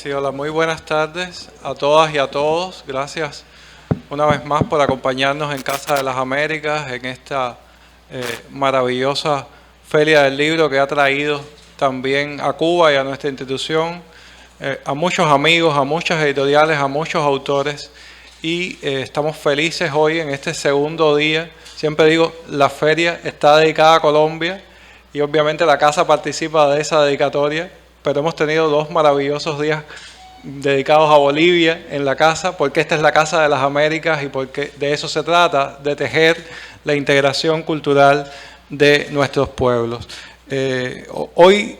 Sí, hola, muy buenas tardes a todas y a todos. Gracias una vez más por acompañarnos en Casa de las Américas, en esta maravillosa Feria del Libro que ha traído también a Cuba y a nuestra institución, a muchos amigos, a muchas editoriales, a muchos autores, y estamos felices hoy en este segundo día. Siempre digo, la feria está dedicada a Colombia y obviamente la casa participa de esa dedicatoria, pero hemos tenido dos maravillosos días dedicados a Bolivia en la casa, porque esta es la Casa de las Américas y porque de eso se trata, de tejer la integración cultural de nuestros pueblos. Hoy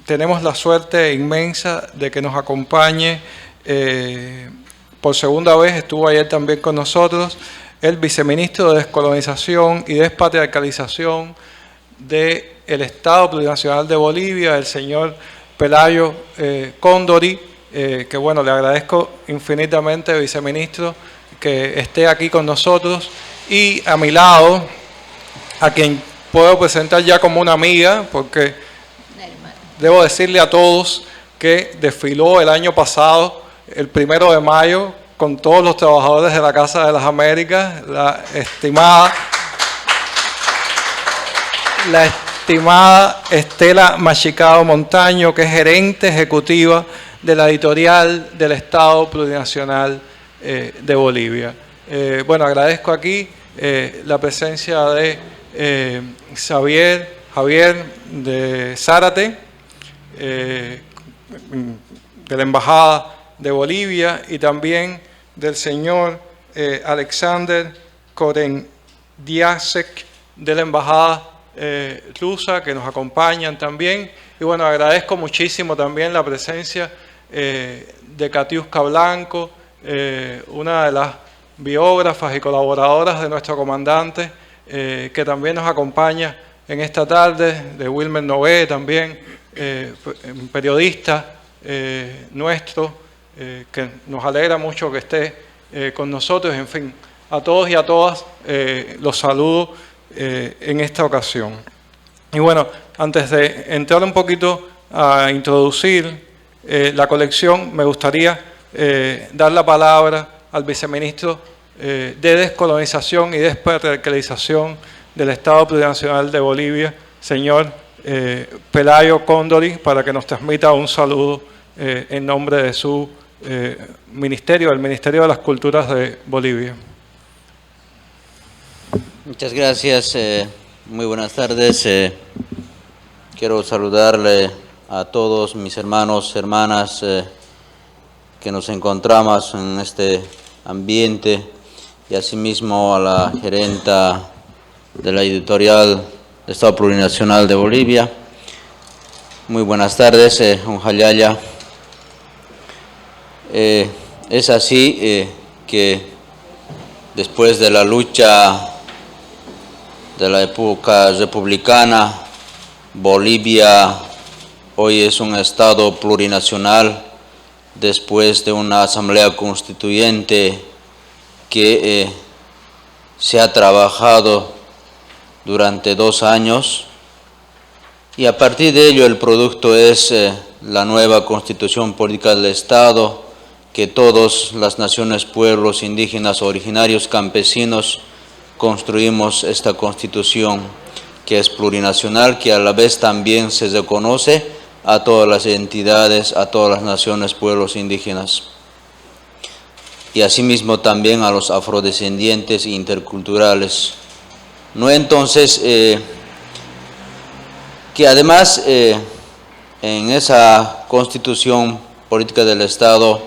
tenemos la suerte inmensa de que nos acompañe, por segunda vez, estuvo ayer también con nosotros, el viceministro de Descolonización y Despatriarcalización del Estado Plurinacional de Bolivia, el señor Pelayo Cóndori, que bueno, le agradezco infinitamente, viceministro, que esté aquí con nosotros, y a mi lado, a quien puedo presentar ya como una amiga, porque debo decirle a todos que desfiló el año pasado, el 1 de mayo, con todos los trabajadores de la Casa de las Américas, la estimada Estela Machicado Montaño, que es gerente ejecutiva de la editorial del Estado Plurinacional de Bolivia. Bueno, agradezco aquí la presencia de Javier de Zárate, de la Embajada de Bolivia, y también del señor Alexander Korendiasek, de la Embajada rusa, que nos acompañan también. Y bueno, agradezco muchísimo también la presencia de Katiuska Blanco, una de las biógrafas y colaboradoras de nuestro comandante, que también nos acompaña en esta tarde, de Wilmer Nové también, periodista nuestro, que nos alegra mucho que esté con nosotros. En fin, a todos y a todas los saludo en esta ocasión. Y bueno, antes de entrar un poquito a introducir la colección, me gustaría dar la palabra al viceministro de Descolonización y Despatriarcalización del Estado Plurinacional de Bolivia, señor Pelayo Cóndori, para que nos transmita un saludo en nombre de su ministerio, el Ministerio de las Culturas de Bolivia. Muchas gracias, muy buenas tardes. Quiero saludarle a todos mis hermanos, hermanas que nos encontramos en este ambiente, y asimismo a la gerenta de la editorial del Estado Plurinacional de Bolivia. Muy buenas tardes, Unjayaya. Es así que después de la lucha de la época republicana, Bolivia hoy es un Estado plurinacional después de una asamblea constituyente que se ha trabajado durante 2 años, y a partir de ello el producto es la nueva Constitución Política del Estado, que todas las naciones, pueblos indígenas, originarios, campesinos, construimos esta Constitución, que es plurinacional, que a la vez también se reconoce a todas las entidades, a todas las naciones, pueblos indígenas, y asimismo también a los afrodescendientes interculturales. No, entonces, que además en esa Constitución Política del Estado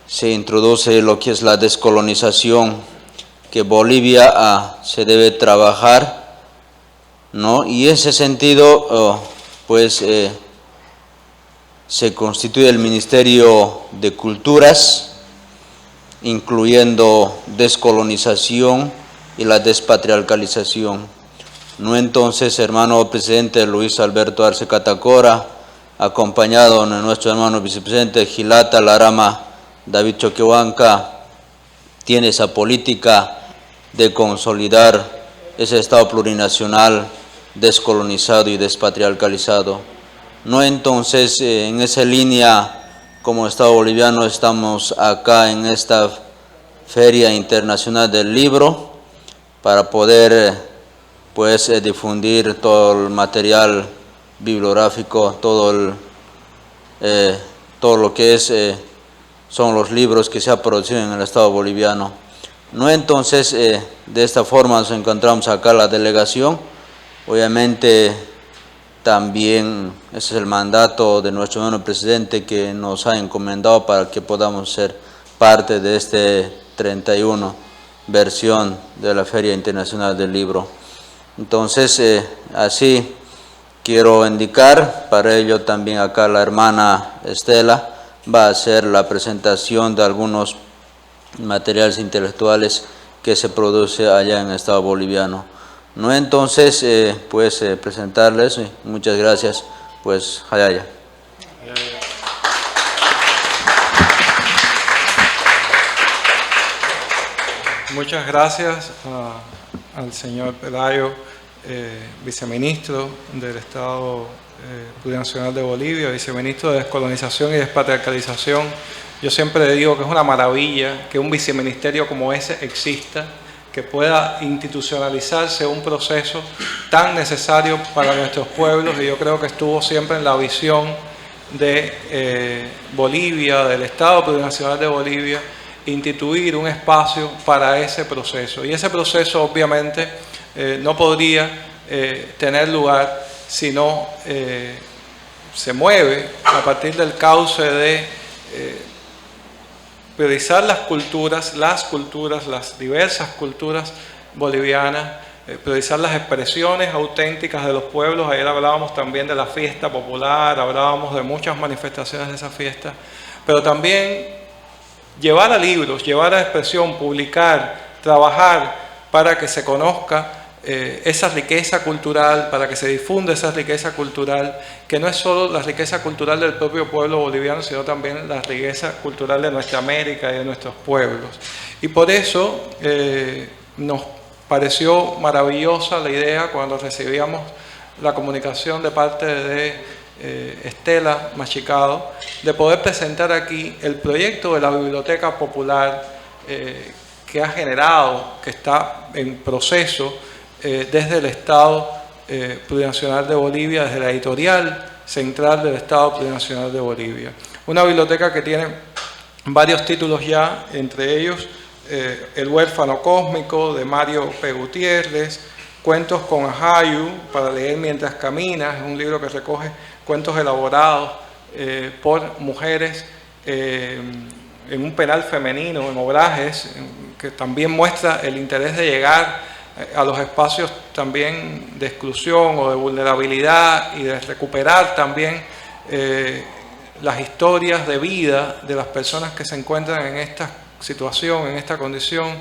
se introduce lo que es la descolonización, que Bolivia se debe trabajar, ¿no? Y en ese sentido, pues se constituye el Ministerio de Culturas, incluyendo descolonización y la despatriarcalización. No, entonces, hermano presidente Luis Alberto Arce Catacora, acompañado de nuestro hermano vicepresidente Gilata Larama David Choquehuanca, tiene esa política de consolidar ese Estado plurinacional descolonizado y despatriarcalizado. No, entonces, en esa línea como Estado boliviano estamos acá en esta Feria Internacional del Libro para poder pues difundir todo el material bibliográfico, todo lo que son los libros que se han producido en el Estado boliviano. No, entonces, de esta forma nos encontramos acá la delegación. Obviamente, también ese es el mandato de nuestro hermano presidente que nos ha encomendado para que podamos ser parte de este 31 versión de la Feria Internacional del Libro. Entonces, así quiero indicar, para ello también acá la hermana Estela va a hacer la presentación de algunos materiales intelectuales que se produce allá en el Estado boliviano. No, entonces, presentarles, muchas gracias, pues, Hayaya. Muchas gracias al señor Pelayo, viceministro del Estado Plurinacional de Bolivia, viceministro de Descolonización y Despatriarcalización. Yo siempre digo que es una maravilla que un viceministerio como ese exista, que pueda institucionalizarse un proceso tan necesario para nuestros pueblos, y yo creo que estuvo siempre en la visión de Bolivia, del Estado Plurinacional de Bolivia, instituir un espacio para ese proceso. Y ese proceso obviamente no podría tener lugar si no se mueve a partir del cauce de priorizar las diversas culturas bolivianas, priorizar las expresiones auténticas de los pueblos. Ayer hablábamos también de la fiesta popular, hablábamos de muchas manifestaciones de esa fiesta, pero también llevar a libros, llevar a expresión, publicar, trabajar para que se conozca esa riqueza cultural, para que se difunda esa riqueza cultural, que no es solo la riqueza cultural del propio pueblo boliviano, sino también la riqueza cultural de nuestra América y de nuestros pueblos. Y por eso nos pareció maravillosa la idea cuando recibíamos la comunicación de parte de Estela Machicado, de poder presentar aquí el proyecto de la Biblioteca Popular que ha generado, que está en proceso desde el Estado Plurinacional de Bolivia, desde la editorial central del Estado Plurinacional de Bolivia. Una biblioteca que tiene varios títulos ya, entre ellos El huérfano cósmico de Mario P. Gutiérrez, Cuentos con Ajayu para leer mientras caminas, es un libro que recoge cuentos elaborados por mujeres en un penal femenino, en Obrajes, que también muestra el interés de llegar a los espacios también de exclusión o de vulnerabilidad y de recuperar también las historias de vida de las personas que se encuentran en esta situación, en esta condición.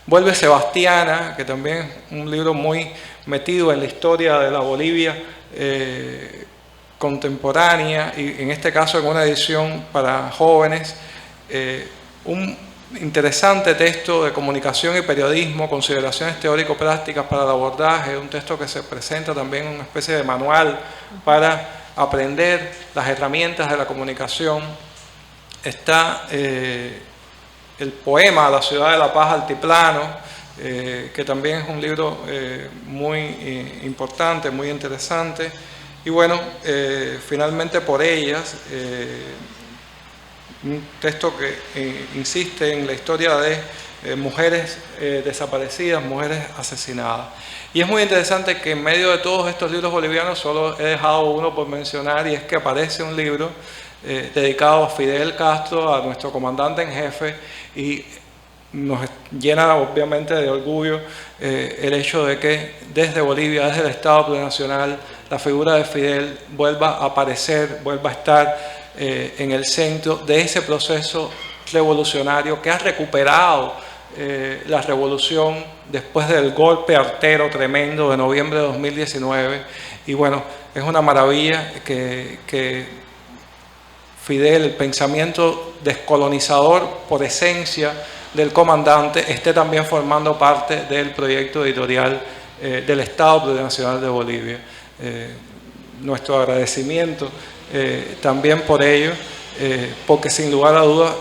Vuelve Sebastiana, que también es un libro muy metido en la historia de la Bolivia contemporánea, y en este caso en una edición para jóvenes, un interesante texto de comunicación y periodismo, consideraciones teórico-prácticas para el abordaje, un texto que se presenta también una especie de manual para aprender las herramientas de la comunicación. Está el poema La ciudad de la paz Altiplano, que también es un libro muy importante, muy interesante. Y bueno, finalmente Por ellas, un texto que insiste en la historia de mujeres desaparecidas, mujeres asesinadas. Y es muy interesante que en medio de todos estos libros bolivianos solo he dejado uno por mencionar, y es que aparece un libro dedicado a Fidel Castro, a nuestro comandante en jefe, y nos llena obviamente de orgullo el hecho de que desde Bolivia, desde el Estado Plurinacional, la figura de Fidel vuelva a aparecer, vuelva a estar en el centro de ese proceso revolucionario que ha recuperado la revolución después del golpe artero tremendo de noviembre de 2019. Y bueno, es una maravilla que Fidel, el pensamiento descolonizador por esencia del comandante, esté también formando parte del proyecto editorial del Estado Plurinacional de Bolivia. Nuestro agradecimiento también por ello. porque sin lugar a dudas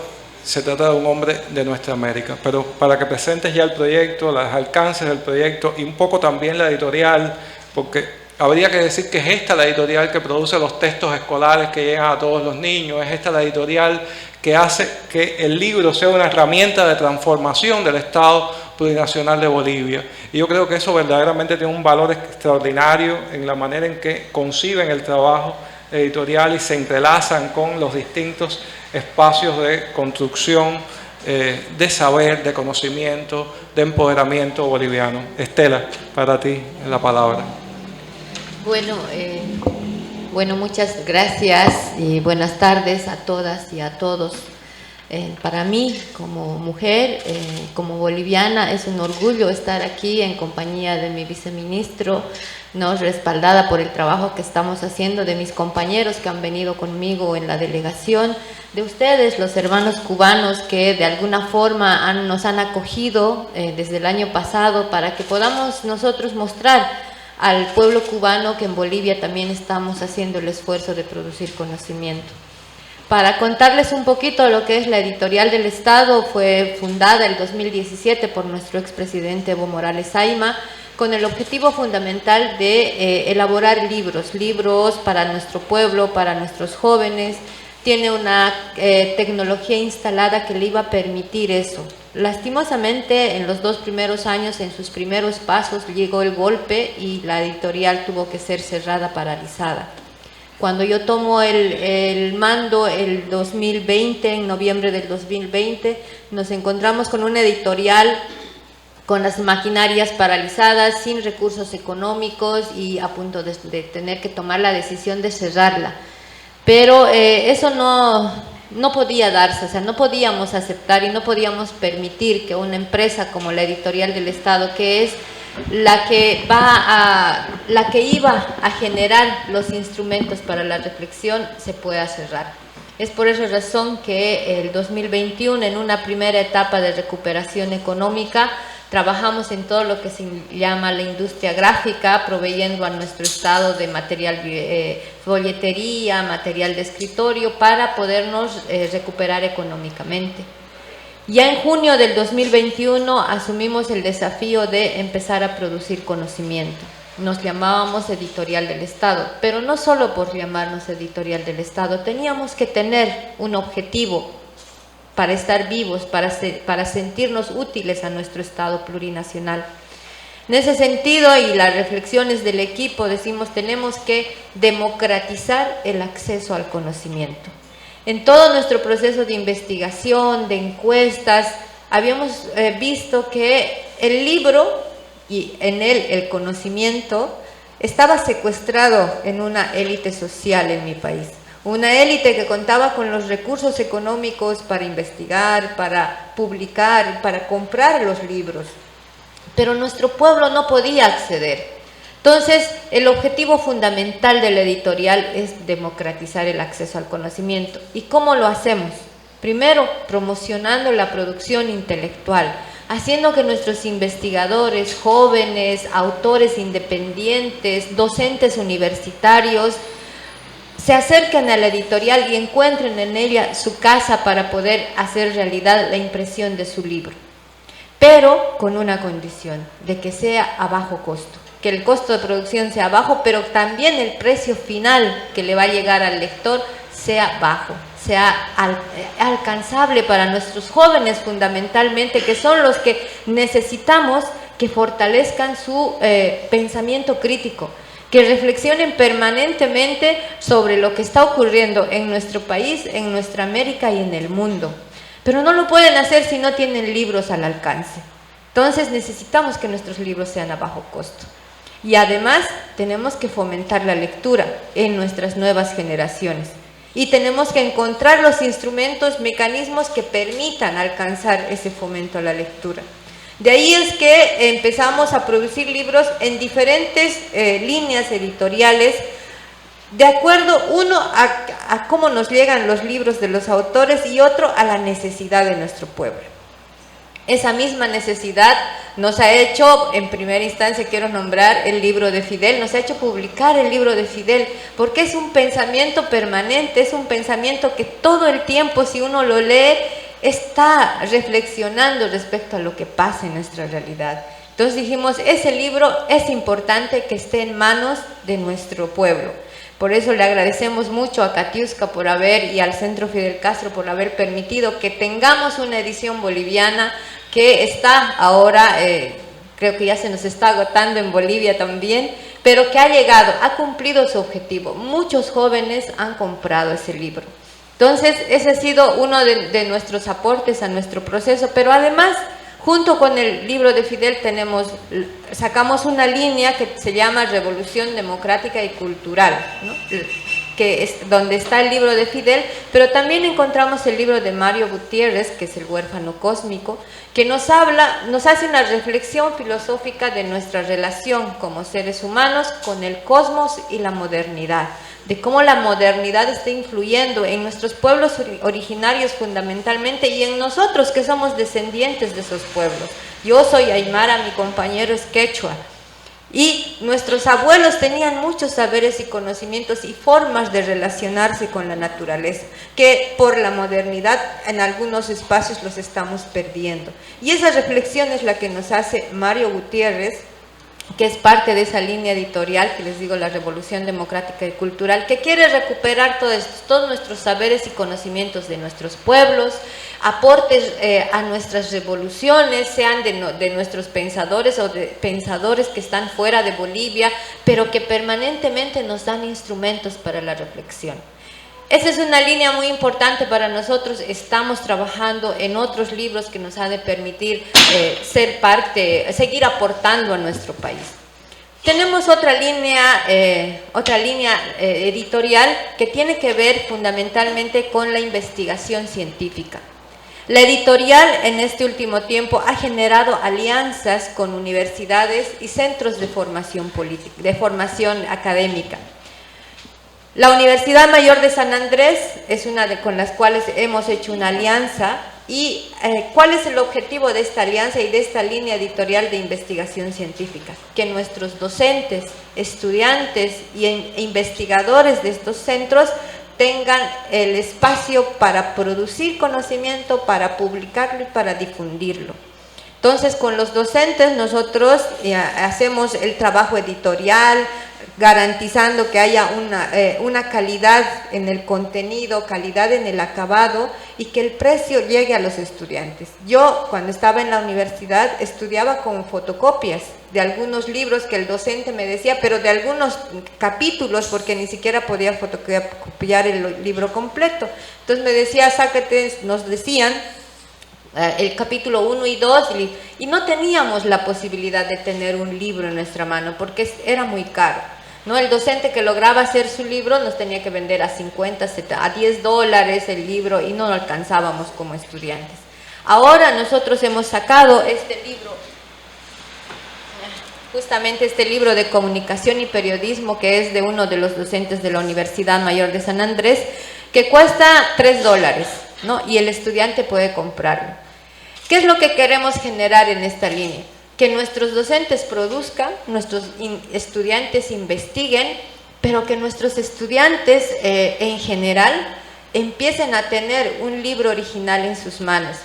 se trata de un hombre de nuestra América. Pero para que presentes ya el proyecto, los alcances del proyecto y un poco también la editorial, porque habría que decir que es esta la editorial que produce los textos escolares que llegan a todos los niños, es esta la editorial que hace que el libro sea una herramienta de transformación del Estado plurinacional de Bolivia. Y yo creo que eso verdaderamente tiene un valor extraordinario en la manera en que conciben el trabajo editorial y se entrelazan con los distintos espacios de construcción, de saber, de conocimiento, de empoderamiento boliviano. Estela, para ti la palabra. Bueno, muchas gracias y buenas tardes a todas y a todos. Para mí, como mujer, como boliviana, es un orgullo estar aquí en compañía de mi viceministro, ¿no?, respaldada por el trabajo que estamos haciendo, de mis compañeros que han venido conmigo en la delegación, de ustedes, los hermanos cubanos que de alguna forma nos han acogido desde el año pasado para que podamos nosotros mostrar al pueblo cubano que en Bolivia también estamos haciendo el esfuerzo de producir conocimiento. Para contarles un poquito lo que es la Editorial del Estado, fue fundada en el 2017 por nuestro expresidente Evo Morales Ayma, con el objetivo fundamental de elaborar libros para nuestro pueblo, para nuestros jóvenes. Tiene una tecnología instalada que le iba a permitir eso. Lastimosamente, en los 2 primeros años, en sus primeros pasos, llegó el golpe y la editorial tuvo que ser cerrada, paralizada. Cuando yo tomo el mando el 2020, en noviembre del 2020, nos encontramos con una editorial con las maquinarias paralizadas, sin recursos económicos y a punto de tener que tomar la decisión de cerrarla. Pero eso no podía darse, o sea, no podíamos aceptar y no podíamos permitir que una empresa como la Editorial del Estado, que es la que iba a generar los instrumentos para la reflexión, se pueda cerrar. Es por esa razón que el 2021, en una primera etapa de recuperación económica, trabajamos en todo lo que se llama la industria gráfica, proveyendo a nuestro estado de material, folletería, material de escritorio, para podernos recuperar económicamente. Ya en junio del 2021 asumimos el desafío de empezar a producir conocimiento. Nos llamábamos Editorial del Estado, pero no solo por llamarnos Editorial del Estado, teníamos que tener un objetivo para estar vivos, para sentirnos útiles a nuestro Estado plurinacional. En ese sentido, y las reflexiones del equipo, decimos, tenemos que democratizar el acceso al conocimiento. En todo nuestro proceso de investigación, de encuestas, habíamos visto que el libro y en él el conocimiento estaba secuestrado en una élite social en mi país. Una élite que contaba con los recursos económicos para investigar, para publicar, para comprar los libros. Pero nuestro pueblo no podía acceder. Entonces, el objetivo fundamental de la editorial es democratizar el acceso al conocimiento. ¿Y cómo lo hacemos? Primero, promocionando la producción intelectual, haciendo que nuestros investigadores, jóvenes, autores independientes, docentes universitarios, se acerquen a la editorial y encuentren en ella su casa para poder hacer realidad la impresión de su libro. Pero con una condición, de que sea a bajo costo. Que el costo de producción sea bajo, pero también el precio final que le va a llegar al lector sea bajo, sea alcanzable para nuestros jóvenes fundamentalmente, que son los que necesitamos que fortalezcan su pensamiento crítico, que reflexionen permanentemente sobre lo que está ocurriendo en nuestro país, en nuestra América y en el mundo. Pero no lo pueden hacer si no tienen libros al alcance. Entonces necesitamos que nuestros libros sean a bajo costo. Y además tenemos que fomentar la lectura en nuestras nuevas generaciones. Y tenemos que encontrar los instrumentos, mecanismos que permitan alcanzar ese fomento a la lectura. De ahí es que empezamos a producir libros en diferentes líneas editoriales, de acuerdo, uno a cómo nos llegan los libros de los autores y otro a la necesidad de nuestro pueblo. Esa misma necesidad nos ha hecho, en primera instancia quiero nombrar el libro de Fidel, nos ha hecho publicar el libro de Fidel, porque es un pensamiento permanente, es un pensamiento que todo el tiempo, si uno lo lee, está reflexionando respecto a lo que pasa en nuestra realidad. Entonces dijimos, ese libro es importante que esté en manos de nuestro pueblo. Por eso le agradecemos mucho a Katiuska por haber, y al Centro Fidel Castro por haber permitido que tengamos una edición boliviana que está ahora, creo que ya se nos está agotando en Bolivia también, pero que ha llegado, ha cumplido su objetivo. Muchos jóvenes han comprado ese libro. Entonces, ese ha sido uno de nuestros aportes a nuestro proceso, pero además, junto con el libro de Fidel sacamos una línea que se llama Revolución Democrática y Cultural, ¿no? Que es donde está el libro de Fidel, pero también encontramos el libro de Mario Gutiérrez, que es El huérfano cósmico, que nos hace una reflexión filosófica de nuestra relación como seres humanos con el cosmos y la modernidad, de cómo la modernidad está influyendo en nuestros pueblos originarios fundamentalmente y en nosotros que somos descendientes de esos pueblos. Yo soy aymara, mi compañero es quechua, y nuestros abuelos tenían muchos saberes y conocimientos y formas de relacionarse con la naturaleza, que por la modernidad en algunos espacios los estamos perdiendo. Y esa reflexión es la que nos hace Mario Gutiérrez, que es parte de esa línea editorial que les digo, la Revolución Democrática y Cultural, que quiere recuperar todos nuestros saberes y conocimientos de nuestros pueblos, aportes a nuestras revoluciones, sean de nuestros pensadores o de pensadores que están fuera de Bolivia, pero que permanentemente nos dan instrumentos para la reflexión. Esa es una línea muy importante para nosotros. Estamos trabajando en otros libros que nos han de permitir seguir aportando a nuestro país. Tenemos otra línea editorial que tiene que ver fundamentalmente con la investigación científica. La editorial en este último tiempo ha generado alianzas con universidades y centros de formación política, de formación académica. La Universidad Mayor de San Andrés es una con las cuales hemos hecho una alianza. ¿Y cuál es el objetivo de esta alianza y de esta línea editorial de investigación científica? Que nuestros docentes, estudiantes e investigadores de estos centros tengan el espacio para producir conocimiento, para publicarlo y para difundirlo. Entonces, con los docentes nosotros hacemos el trabajo editorial, garantizando que haya una calidad en el contenido, calidad en el acabado y que el precio llegue a los estudiantes. Yo, cuando estaba en la universidad, estudiaba con fotocopias de algunos libros que el docente me decía, pero de algunos capítulos, porque ni siquiera podía fotocopiar el libro completo. Entonces me decía, sácate, nos decían, el capítulo 1 y 2, y no teníamos la posibilidad de tener un libro en nuestra mano, porque era muy caro, ¿no? El docente que lograba hacer su libro nos tenía que vender a 50, a $10 el libro, y no lo alcanzábamos como estudiantes. Ahora nosotros hemos sacado este libro, justamente este libro de comunicación y periodismo, que es de uno de los docentes de la Universidad Mayor de San Andrés, que cuesta $3, ¿no? Y el estudiante puede comprarlo. ¿Qué es lo que queremos generar en esta línea? Que nuestros docentes produzcan, nuestros estudiantes investiguen, pero que nuestros estudiantes en general empiecen a tener un libro original en sus manos.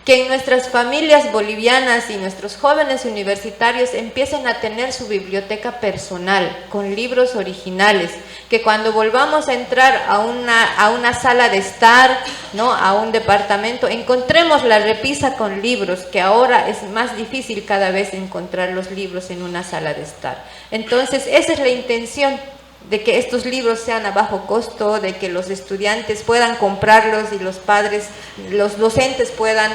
Que en nuestras familias bolivianas y nuestros jóvenes universitarios empiecen a tener su biblioteca personal con libros originales, que cuando volvamos a entrar a una sala de estar, ¿no?, a un departamento, encontremos la repisa con libros, que ahora es más difícil cada vez encontrar los libros en una sala de estar. Entonces, esa es la intención, de que estos libros sean a bajo costo, de que los estudiantes puedan comprarlos y los padres, los docentes puedan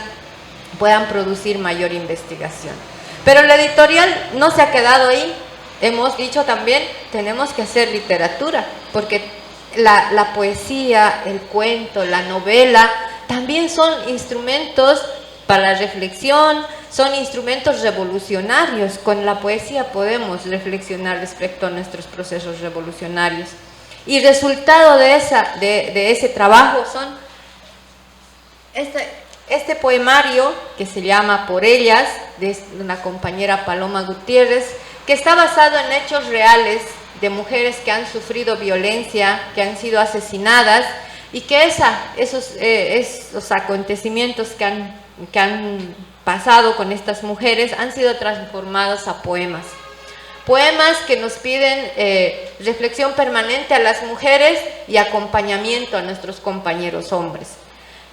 producir mayor investigación. Pero la editorial no se ha quedado ahí. Hemos dicho también, tenemos que hacer literatura, porque la poesía, el cuento, la novela, también son instrumentos para la reflexión, son instrumentos revolucionarios. Con la poesía podemos reflexionar respecto a nuestros procesos revolucionarios. Y resultado de ese trabajo son Este poemario, que se llama Por Ellas, de una compañera Paloma Gutiérrez, que está basado en hechos reales de mujeres que han sufrido violencia, que han sido asesinadas, y que esos acontecimientos que han pasado con estas mujeres han sido transformados a poemas. Poemas que nos piden reflexión permanente a las mujeres y acompañamiento a nuestros compañeros hombres.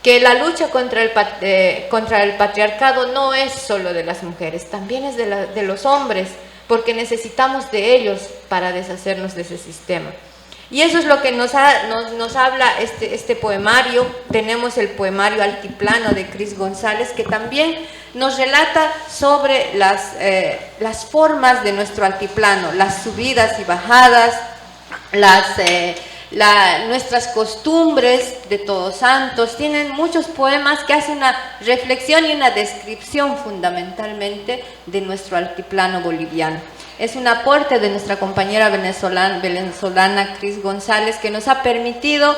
Que la lucha contra el patriarcado no es solo de las mujeres, también es de los hombres, porque necesitamos de ellos para deshacernos de ese sistema. Y eso es lo que nos habla este poemario. Tenemos el poemario Altiplano de Cris González, que también nos relata sobre las formas de nuestro altiplano, las subidas y bajadas, nuestras costumbres de Todos Santos. Tienen muchos poemas que hacen una reflexión y una descripción fundamentalmente de nuestro altiplano boliviano. Es un aporte de nuestra compañera venezolana Cris González, que nos ha permitido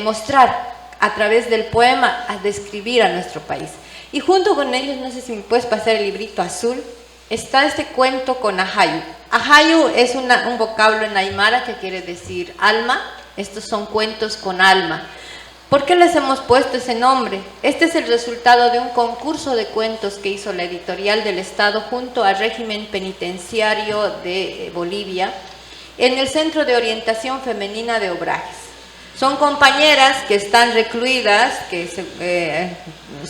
mostrar a través del poema a describir a nuestro país. Y junto con ellos, no sé si me puedes pasar el librito azul, está este cuento con Ajayu. Ajayu es un vocablo en aymara que quiere decir alma. Estos son cuentos con alma. ¿Por qué les hemos puesto ese nombre? Este es el resultado de un concurso de cuentos que hizo la Editorial del Estado junto al régimen penitenciario de Bolivia en el Centro de Orientación Femenina de Obrajes. Son compañeras que están recluidas, que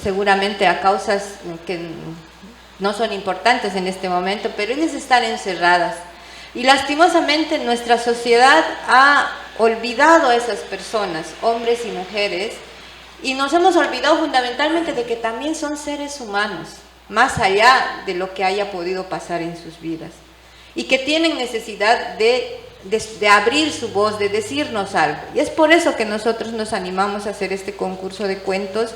seguramente a causas que no son importantes en este momento, pero ellas están encerradas. Y lastimosamente nuestra sociedad ha olvidado a esas personas, hombres y mujeres, y nos hemos olvidado fundamentalmente de que también son seres humanos, más allá de lo que haya podido pasar en sus vidas, y que tienen necesidad de abrir su voz, de decirnos algo. Y es por eso que nosotros nos animamos a hacer este concurso de cuentos,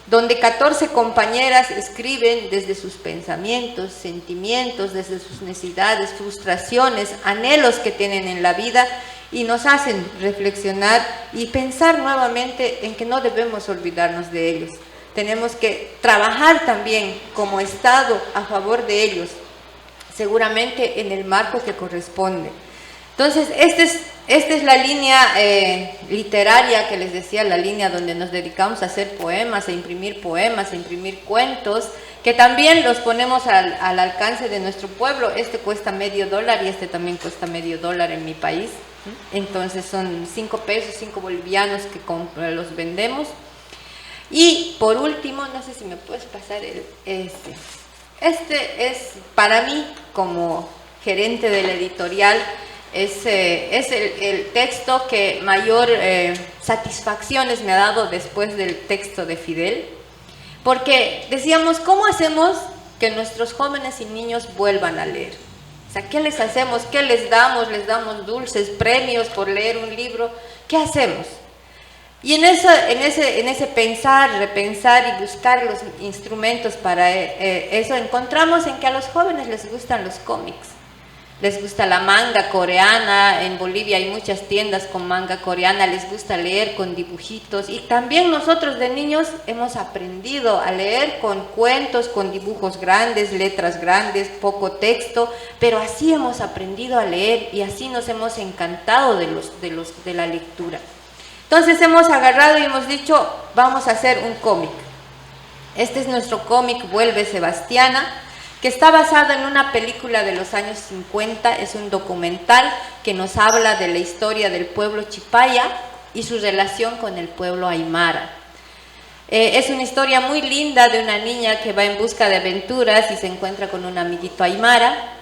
donde 14 compañeras escriben desde sus pensamientos, sentimientos, desde sus necesidades, frustraciones, anhelos que tienen en la vida, y nos hacen reflexionar y pensar nuevamente en que no debemos olvidarnos de ellos. Tenemos que trabajar también como Estado a favor de ellos, seguramente en el marco que corresponde. Entonces, esta es la línea literaria que les decía, la línea donde nos dedicamos a hacer poemas, a imprimir cuentos, que también los ponemos al alcance de nuestro pueblo. Este cuesta $0.50 y este también cuesta $0.50 en mi país. Entonces son 5 pesos, 5 bolivianos que los vendemos. Y por último, no sé si me puedes pasar este es para mí, como gerente de la editorial, es el texto que mayor satisfacciones me ha dado después del texto de Fidel, porque decíamos, ¿cómo hacemos que nuestros jóvenes y niños vuelvan a leer? O sea, ¿qué les hacemos? ¿Qué les damos? ¿Les damos dulces, premios por leer un libro? ¿Qué hacemos? Y en ese pensar, repensar y buscar los instrumentos para eso, encontramos en que a los jóvenes les gustan los cómics. Les gusta la manga coreana. En Bolivia hay muchas tiendas con manga coreana. Les gusta leer con dibujitos, y también nosotros de niños hemos aprendido a leer con cuentos, con dibujos grandes, letras grandes, poco texto, pero así hemos aprendido a leer y así nos hemos encantado de la lectura. Entonces hemos agarrado y hemos dicho, vamos a hacer un cómic. Este es nuestro cómic, Vuelve Sebastiana, que está basado en una película de los años 50, es un documental que nos habla de la historia del pueblo Chipaya y su relación con el pueblo aymara. Es una historia muy linda de una niña que va en busca de aventuras y se encuentra con un amiguito aymara,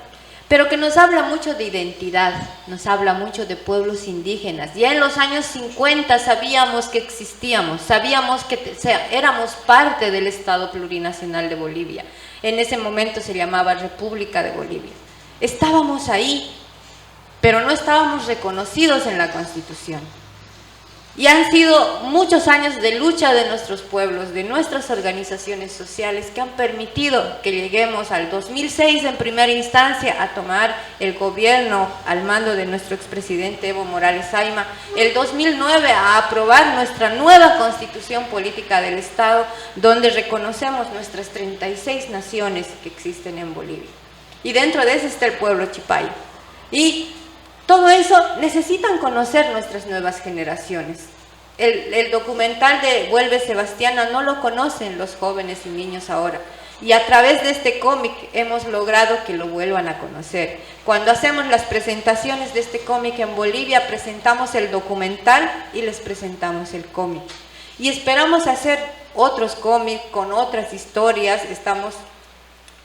pero que nos habla mucho de identidad, nos habla mucho de pueblos indígenas. Ya en los años 50 sabíamos que existíamos, sabíamos que éramos parte del Estado Plurinacional de Bolivia. En ese momento se llamaba República de Bolivia. Estábamos ahí, pero no estábamos reconocidos en la Constitución. Y han sido muchos años de lucha de nuestros pueblos, de nuestras organizaciones sociales, que han permitido que lleguemos al 2006 en primera instancia a tomar el gobierno al mando de nuestro expresidente Evo Morales Ayma, el 2009 a aprobar nuestra nueva constitución política del Estado, donde reconocemos nuestras 36 naciones que existen en Bolivia. Y dentro de eso está el pueblo Chipay. Y todo eso necesitan conocer nuestras nuevas generaciones. El documental de Vuelve Sebastiana no lo conocen los jóvenes y niños ahora. Y a través de este cómic hemos logrado que lo vuelvan a conocer. Cuando hacemos las presentaciones de este cómic en Bolivia, presentamos el documental y les presentamos el cómic. Y esperamos hacer otros cómics con otras historias. Estamos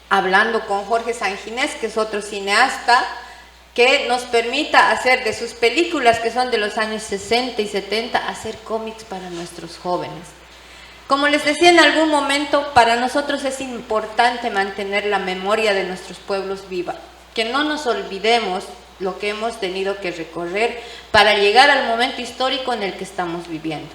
hablando con Jorge Sanginés, que es otro cineasta, que nos permita hacer de sus películas, que son de los años 60 y 70, hacer cómics para nuestros jóvenes. Como les decía en algún momento, para nosotros es importante mantener la memoria de nuestros pueblos viva, que no nos olvidemos lo que hemos tenido que recorrer para llegar al momento histórico en el que estamos viviendo.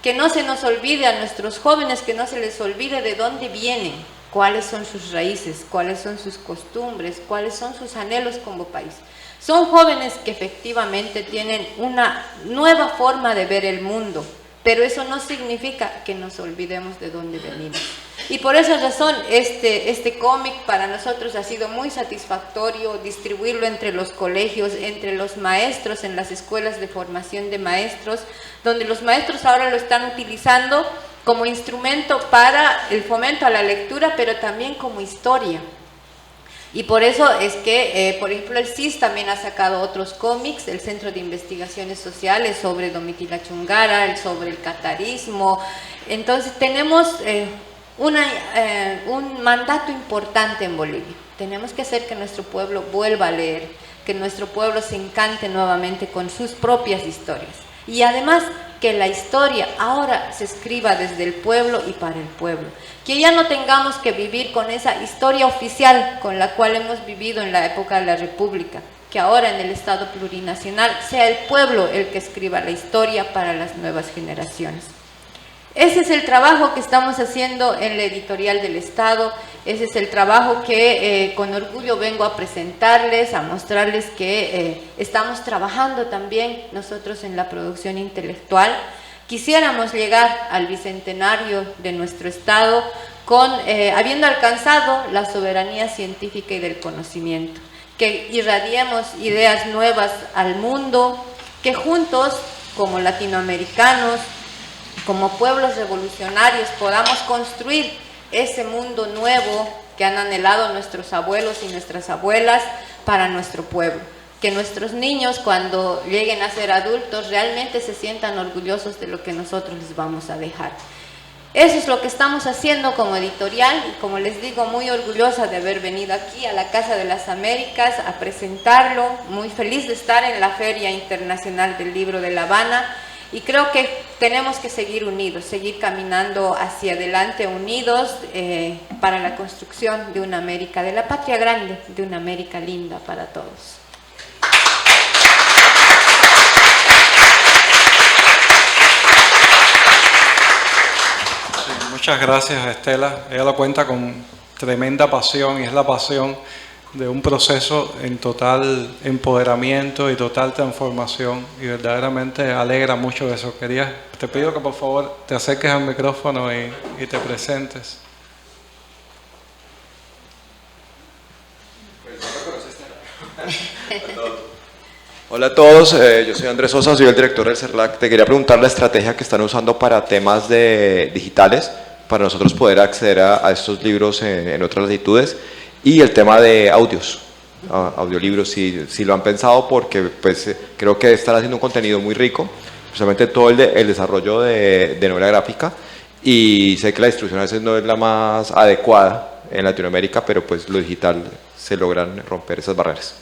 Que no se nos olvide a nuestros jóvenes, que no se les olvide de dónde vienen, cuáles son sus raíces, cuáles son sus costumbres, cuáles son sus anhelos como país. Son jóvenes que efectivamente tienen una nueva forma de ver el mundo, pero eso no significa que nos olvidemos de dónde venimos. Y por esa razón este cómic para nosotros ha sido muy satisfactorio distribuirlo entre los colegios, entre los maestros en las escuelas de formación de maestros, donde los maestros ahora lo están utilizando como instrumento para el fomento a la lectura, pero también como historia. Y por eso es que, por ejemplo, el CIS también ha sacado otros cómics, el Centro de Investigaciones Sociales, sobre Domitila Chungara, sobre el catarismo. Entonces tenemos un mandato importante en Bolivia. Tenemos que hacer que nuestro pueblo vuelva a leer, que nuestro pueblo se encante nuevamente con sus propias historias. Y además que la historia ahora se escriba desde el pueblo y para el pueblo. Que ya no tengamos que vivir con esa historia oficial con la cual hemos vivido en la época de la República. Que ahora en el Estado plurinacional sea el pueblo el que escriba la historia para las nuevas generaciones. Ese es el trabajo que estamos haciendo en la editorial del Estado. Ese es el trabajo que con orgullo vengo a presentarles, a mostrarles que estamos trabajando también nosotros en la producción intelectual. Quisiéramos llegar al bicentenario de nuestro Estado habiendo alcanzado la soberanía científica y del conocimiento, que irradiemos ideas nuevas al mundo, que juntos, como latinoamericanos, como pueblos revolucionarios, podamos construir ese mundo nuevo que han anhelado nuestros abuelos y nuestras abuelas para nuestro pueblo. Que nuestros niños, cuando lleguen a ser adultos, realmente se sientan orgullosos de lo que nosotros les vamos a dejar. Eso es lo que estamos haciendo como editorial y, como les digo, muy orgullosa de haber venido aquí a la Casa de las Américas a presentarlo, muy feliz de estar en la Feria Internacional del Libro de La Habana. Y creo que tenemos que seguir unidos, seguir caminando hacia adelante unidos para la construcción de una América, de la patria grande, de una América linda para todos. Sí, muchas gracias, Estela. Ella lo cuenta con tremenda pasión y es la pasión de un proceso en total empoderamiento y total transformación, y verdaderamente alegra mucho eso. Te pido que por favor te acerques al micrófono y te presentes. Hola a todos, yo soy Andrés Sosa, soy el director del CERLAC. Te quería preguntar la estrategia que están usando para temas digitales, para nosotros poder acceder a estos libros en otras latitudes. Y el tema de audiolibros, si lo han pensado, porque pues creo que están haciendo un contenido muy rico, especialmente todo el desarrollo de novela gráfica, y sé que la distribución a veces no es la más adecuada en Latinoamérica, pero pues lo digital se logran romper esas barreras.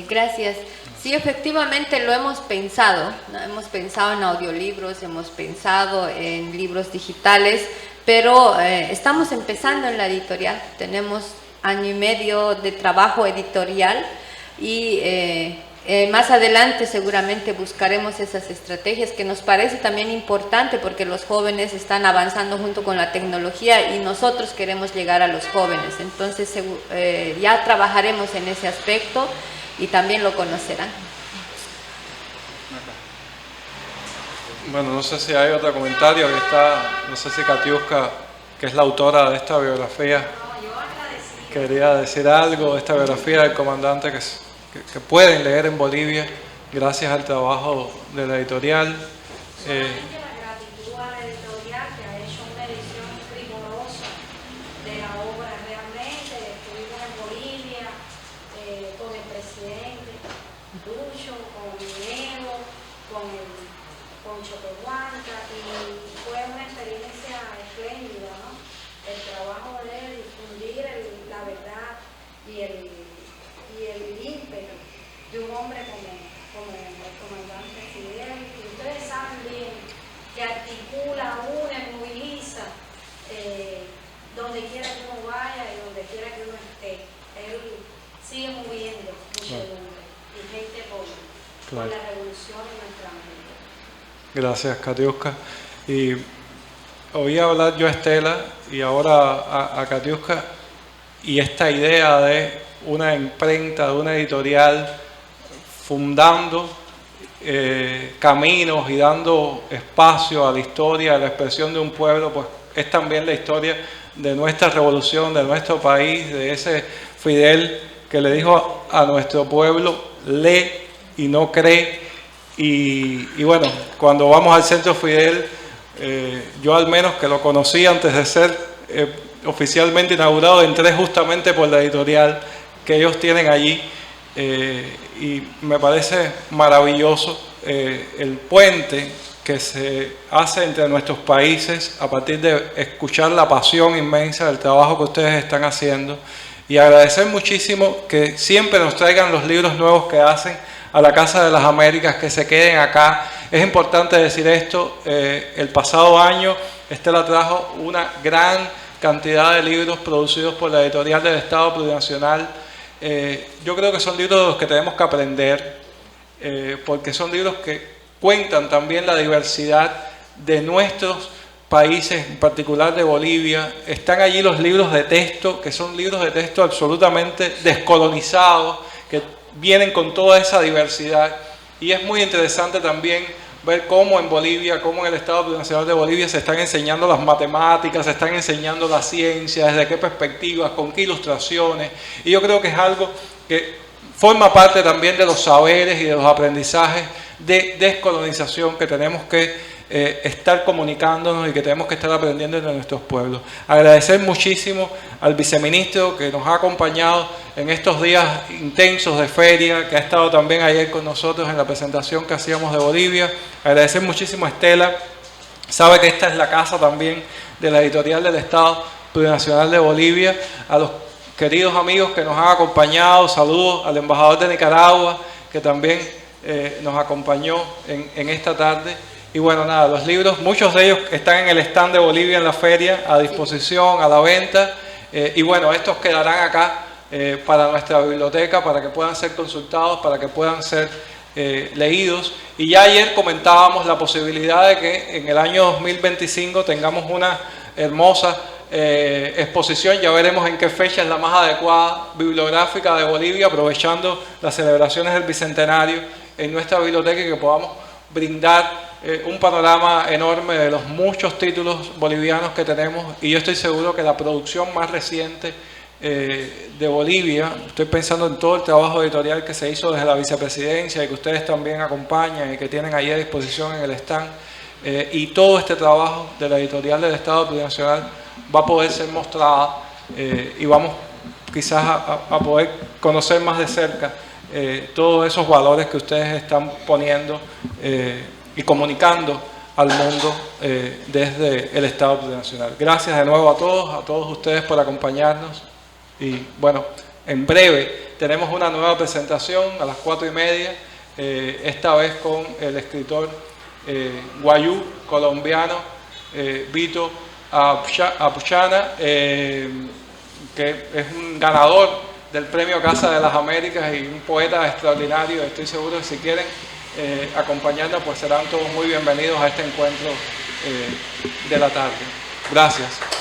Gracias. Sí, efectivamente lo hemos pensado, ¿no? Hemos pensado en audiolibros, hemos pensado en libros digitales, pero estamos empezando en la editorial. Tenemos año y medio de trabajo editorial y Más adelante seguramente buscaremos esas estrategias que nos parece también importante porque los jóvenes están avanzando junto con la tecnología y nosotros queremos llegar a los jóvenes. Entonces ya trabajaremos en ese aspecto y también lo conocerán. Bueno, no sé si hay otro comentario. Que está, no sé si Katiuska, que es la autora de esta biografía, quería decir algo de esta biografía del comandante que pueden leer en Bolivia gracias al trabajo de la editorial. La gratitud a la editorial que ha hecho una edición rigurosa de la obra. Realmente estuvimos en Bolivia con el presidente Lucho, con Minero, con Choquehuanca, y fue una experiencia espléndida, ¿no? El trabajo de él, difundir la verdad y el ímpetu de un hombre como el comandante Fidel, que ustedes saben bien que articula, une, moviliza donde quiera que uno vaya y donde quiera que uno esté. Él sigue moviendo muchedumbre y gente por la revolución en nuestra América. Gracias, Katiuska. Y oí hablar yo a Estela y ahora a Katiuska, y esta idea de una imprenta, de una editorial fundando caminos y dando espacio a la historia, a la expresión de un pueblo, pues es también la historia de nuestra revolución, de nuestro país, de ese Fidel que le dijo a nuestro pueblo: lee y no cree. Y bueno, cuando vamos al Centro Fidel, yo al menos que lo conocí antes de ser oficialmente inaugurado, entré justamente por la editorial que ellos tienen allí, y me parece maravilloso el puente que se hace entre nuestros países a partir de escuchar la pasión inmensa del trabajo que ustedes están haciendo, y agradecer muchísimo que siempre nos traigan los libros nuevos que hacen a la Casa de las Américas, que se queden acá. Es importante decir esto, el pasado año Estela trajo una gran cantidad de libros producidos por la editorial del Estado Plurinacional. Yo creo que son libros de los que tenemos que aprender, porque son libros que cuentan también la diversidad de nuestros países, en particular de Bolivia. Están allí los libros de texto, que son libros de texto absolutamente descolonizados, que vienen con toda esa diversidad, y es muy interesante también ver cómo en Bolivia, cómo en el Estado Plurinacional de Bolivia se están enseñando las matemáticas, se están enseñando la ciencia, desde qué perspectivas, con qué ilustraciones, y yo creo que es algo que forma parte también de los saberes y de los aprendizajes de descolonización que tenemos que estar comunicándonos y que tenemos que estar aprendiendo de nuestros pueblos. Agradecer muchísimo al viceministro que nos ha acompañado en estos días intensos de feria, que ha estado también ayer con nosotros en la presentación que hacíamos de Bolivia. Agradecer muchísimo a Estela. Sabe que esta es la casa también de la editorial del Estado Plurinacional de Bolivia. A los queridos amigos que nos han acompañado, saludos al embajador de Nicaragua, que también nos acompañó en esta tarde. Y bueno, nada, los libros, muchos de ellos están en el stand de Bolivia en la feria, a disposición, a la venta. Y bueno, estos quedarán acá para nuestra biblioteca, para que puedan ser consultados, para que puedan ser leídos. Y ya ayer comentábamos la posibilidad de que en el año 2025 tengamos una hermosa exposición, ya veremos en qué fecha es la más adecuada, bibliográfica de Bolivia, aprovechando las celebraciones del Bicentenario en nuestra biblioteca, y que podamos brindar un panorama enorme de los muchos títulos bolivianos que tenemos. Y yo estoy seguro que la producción más reciente de Bolivia, estoy pensando en todo el trabajo editorial que se hizo desde la vicepresidencia y que ustedes también acompañan y que tienen ahí a disposición en el stand, y todo este trabajo de la editorial del Estado Plurinacional va a poder ser mostrada, y vamos quizás a poder conocer más de cerca todos esos valores que ustedes están poniendo y comunicando al mundo desde el Estado Plurinacional. Gracias de nuevo a todos ustedes por acompañarnos, y bueno, en breve tenemos una nueva presentación a las 4:30, esta vez con el escritor guayú colombiano Vito Apuchana, que es un ganador del Premio Casa de las Américas y un poeta extraordinario. Estoy seguro que si quieren acompañarnos, pues serán todos muy bienvenidos a este encuentro de la tarde. Gracias.